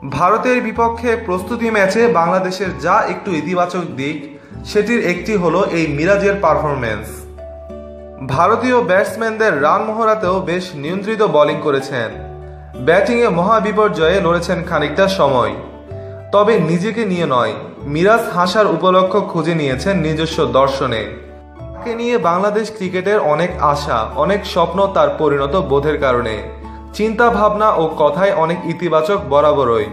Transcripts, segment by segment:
ভারতের বিপক্ষে প্রস্তুতি ম্যাচে বাংলাদেশের যা একটু ইতিবাচক দিক সেটির একটি হলো এই মিরাজের পারফরম্যান্স। ভারতীয় ব্যাটসম্যানদের রান মহড়াতেও বেশ নিয়ন্ত্রিত বোলিং করেছেন, ব্যাটিংয়ে মহাবিপর্যয়ে লড়েছেন খানিকটা সময়। তবে নিজেকে নিয়ে নয়, মিরাজ হাসার উপলক্ষ খুঁজে নিয়েছেন নিজস্ব দর্শনে। তাকে নিয়ে বাংলাদেশ ক্রিকেটের অনেক আশা, অনেক স্বপ্ন তার পরিণত বোধের কারণে। চিন্তা ভাবনা ও কথায় অনেক ইতিবাচক বরাবরই।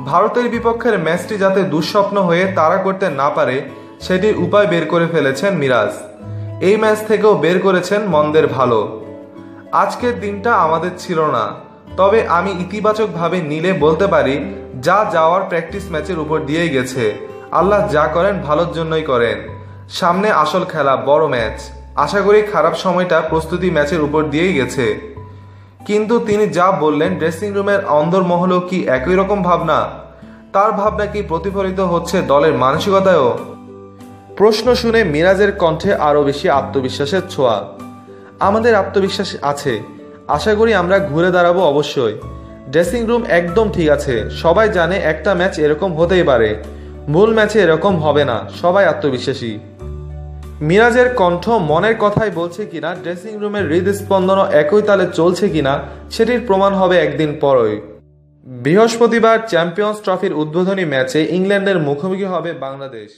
ভারতের বিপক্ষের ম্যাচটি যাতে দুঃস্বপ্ন হয়ে তাড়া করতে না পারে সেটির উপায় বের করে ফেলেছেন মিরাজ। এই ম্যাচ থেকেও বের করেছেন মন্দের ভালো। আজকের দিনটা আমাদের ছিল না, তবে আমি ইতিবাচকভাবে নিলে বলতে পারি যা যাওয়ার প্র্যাকটিস ম্যাচের উপর দিয়েই গেছে। আল্লাহ যা করেন ভালোর জন্যই করেন। সামনে আসল খেলা, বড় ম্যাচ। আশা করি খারাপ সময়টা প্রস্তুতি ম্যাচের উপর দিয়েই গেছে। কিন্তু তিনি যা বললেন, ড্রেসিং রুমের অন্দরমহলেও কি একই রকম ভাবনা? তার ভাবনা কি প্রতিফলিত হচ্ছে দলের মানসিকতায়ও? প্রশ্ন শুনে মিরাজের কণ্ঠে আরও বেশি আত্মবিশ্বাসের ছোঁয়া। আমাদের আত্মবিশ্বাস আছে, আশা করি আমরা ঘুরে দাঁড়াবো অবশ্যই। ড্রেসিং রুম একদম ঠিক আছে, সবাই জানে একটা ম্যাচ এরকম হতেই পারে, মূল ম্যাচে এরকম হবে না, সবাই আত্মবিশ্বাসী। মিরাজের কণ্ঠ মনের কথাই বলছে কিনা, ড্রেসিং রুমের হৃদস্পন্দনও একই তালে চলছে কিনা সেটির প্রমাণ হবে একদিন পরই। বৃহস্পতিবার চ্যাম্পিয়ন্স ট্রফির উদ্বোধনী ম্যাচে ইংল্যান্ডের মুখোমুখি হবে বাংলাদেশ।